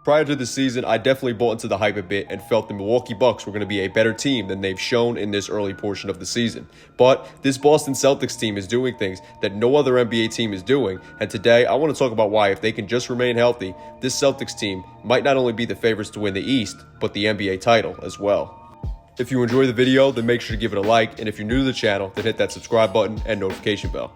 Prior to the season, I definitely bought into the hype a bit and felt the Milwaukee Bucks were going to be a better team than they've shown in this early portion of the season. But this Boston Celtics team is doing things that no other NBA team is doing, and today I want to talk about why, if they can just remain healthy, this Celtics team might not only be the favorites to win the East, but the NBA title as well. If you enjoy the video, then make sure to give it a like, and if you're new to the channel, then hit that subscribe button and notification bell.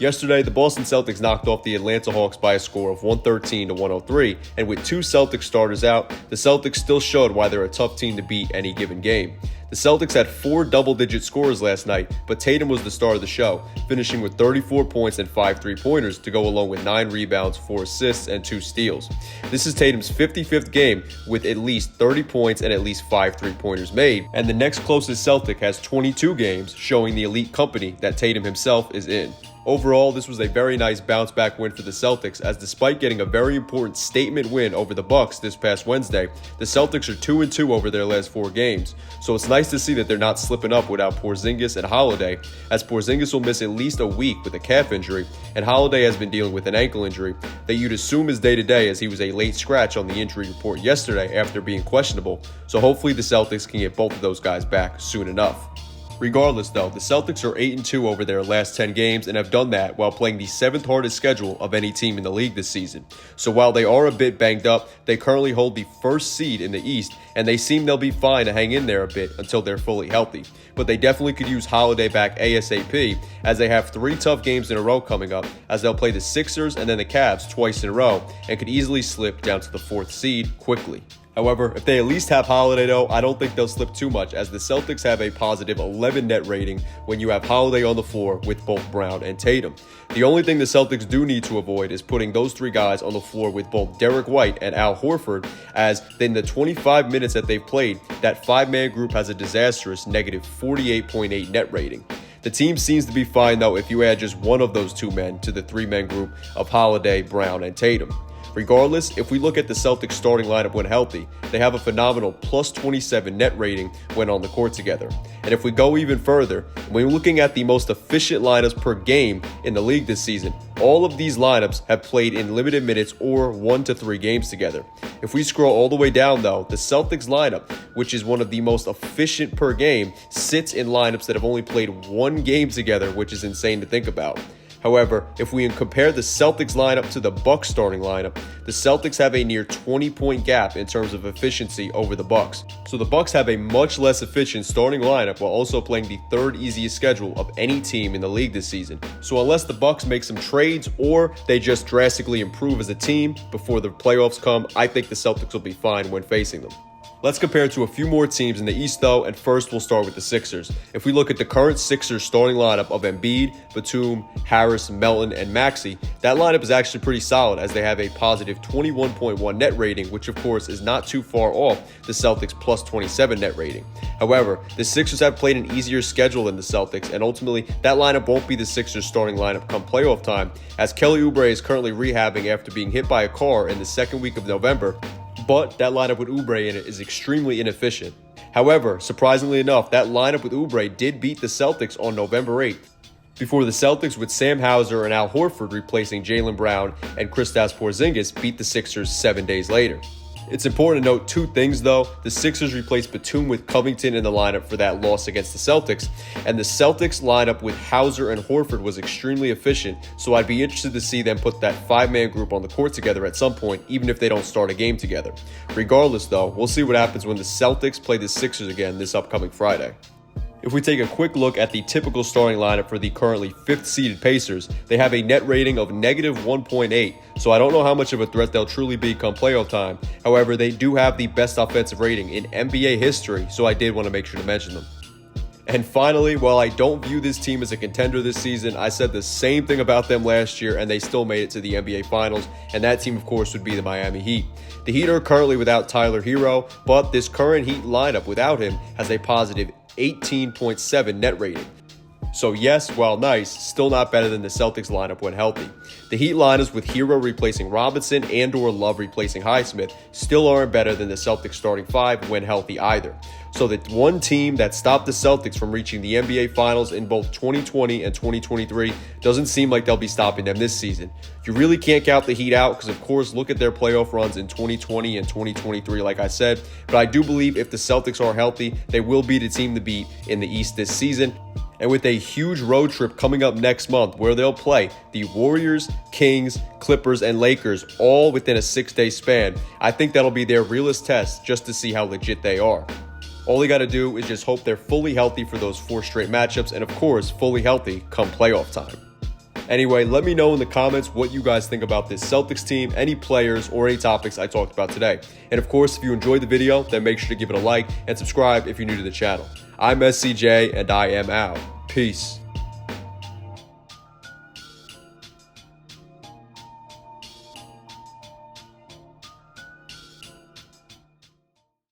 Yesterday, the Boston Celtics knocked off the Atlanta Hawks by a score of 113-103, and with two Celtics starters out, the Celtics still showed why they're a tough team to beat any given game. The Celtics had 4 double-digit scores last night, but Tatum was the star of the show, finishing with 34 points and 5 3-pointers to go along with 9 rebounds, 4 assists, and 2 steals. This is Tatum's 55th game with at least 30 points and at least 5 3-pointers made, and the next closest Celtic has 22 games, showing the elite company that Tatum himself is in. Overall, this was a very nice bounce-back win for the Celtics, as despite getting a very important statement win over the Bucks this past Wednesday, the Celtics are 2-2 over their last 4 games. So it's nice to see that they're not slipping up without Porzingis and Holiday, as Porzingis will miss at least a week with a calf injury, and Holiday has been dealing with an ankle injury that you'd assume is day-to-day, as he was a late scratch on the injury report yesterday after being questionable. So hopefully the Celtics can get both of those guys back soon enough. Regardless though, the Celtics are 8-2 over their last 10 games and have done that while playing the 7th hardest schedule of any team in the league this season. So while they are a bit banged up, they currently hold the first seed in the East, and they seem they'll be fine to hang in there a bit until they're fully healthy. But they definitely could use Holiday back ASAP, as they have 3 tough games in a row coming up, as they'll play the Sixers and then the Cavs twice in a row, and could easily slip down to the 4th seed quickly. However, if they at least have Holiday though, I don't think they'll slip too much, as the Celtics have a positive 11 net rating when you have Holiday on the floor with both Brown and Tatum. The only thing the Celtics do need to avoid is putting those 3 guys on the floor with both Derek White and Al Horford, as in the 25 minutes that they've played, that 5-man group has a disastrous negative 48.8 net rating. The team seems to be fine though if you add just one of those 2 men to the 3-man group of Holiday, Brown, and Tatum. Regardless, if we look at the Celtics starting lineup when healthy, they have a phenomenal plus 27 net rating when on the court together. And if we go even further, when looking at the most efficient lineups per game in the league this season, all of these lineups have played in limited minutes or 1 to 3 games together. If we scroll all the way down though, the Celtics lineup, which is one of the most efficient per game, sits in lineups that have only played 1 game together, which is insane to think about. However, if we compare the Celtics lineup to the Bucks starting lineup, the Celtics have a near 20-point gap in terms of efficiency over the Bucks. So the Bucks have a much less efficient starting lineup while also playing the 3rd easiest schedule of any team in the league this season. So unless the Bucks make some trades or they just drastically improve as a team before the playoffs come, I think the Celtics will be fine when facing them. Let's compare to a few more teams in the East though, and first we'll start with the Sixers. If we look at the current Sixers starting lineup of Embiid, Batum, Harris, Melton, and Maxey, that lineup is actually pretty solid, as they have a positive 21.1 net rating, which of course is not too far off the Celtics plus 27 net rating. However, the Sixers have played an easier schedule than the Celtics, and ultimately that lineup won't be the Sixers starting lineup come playoff time, as Kelly Oubre is currently rehabbing after being hit by a car in the 2nd week of November. But that lineup with Oubre in it is extremely inefficient. However, surprisingly enough, that lineup with Oubre did beat the Celtics on November 8th, before the Celtics with Sam Hauser and Al Horford replacing Jaylen Brown and Kristaps Porzingis beat the Sixers 7 days later. It's important to note 2 things though. The Sixers replaced Batum with Covington in the lineup for that loss against the Celtics, and the Celtics lineup with Hauser and Horford was extremely efficient, so I'd be interested to see them put that 5-man group on the court together at some point, even if they don't start a game together. Regardless though, we'll see what happens when the Celtics play the Sixers again this upcoming Friday. If we take a quick look at the typical starting lineup for the currently 5th seeded Pacers, they have a net rating of negative 1.8, so I don't know how much of a threat they'll truly be come playoff time. However, they do have the best offensive rating in NBA history, so I did want to make sure to mention them. And finally, while I don't view this team as a contender this season, I said the same thing about them last year, and they still made it to the NBA Finals, and that team, of course, would be the Miami Heat. The Heat are currently without Tyler Hero, but this current Heat lineup without him has a positive 18.7 net rating. So yes, while nice, still not better than the Celtics lineup when healthy. The Heat lineups with Hero replacing Robinson and/or Love replacing Highsmith still aren't better than the Celtics starting five when healthy either. So the one team that stopped the Celtics from reaching the NBA Finals in both 2020 and 2023 doesn't seem like they'll be stopping them this season. You really can't count the Heat out because, of course, look at their playoff runs in 2020 and 2023, like I said. But I do believe if the Celtics are healthy, they will be the team to beat in the East this season. And with a huge road trip coming up next month where they'll play the Warriors, Kings, Clippers, and Lakers all within a 6-day span, I think that'll be their realest test just to see how legit they are. All they got to do is just hope they're fully healthy for those 4 straight matchups and, of course, fully healthy come playoff time. Anyway, let me know in the comments what you guys think about this Celtics team, any players, or any topics I talked about today. And of course, if you enjoyed the video, then make sure to give it a like and subscribe if you're new to the channel. I'm SCJ, and I am out. Peace.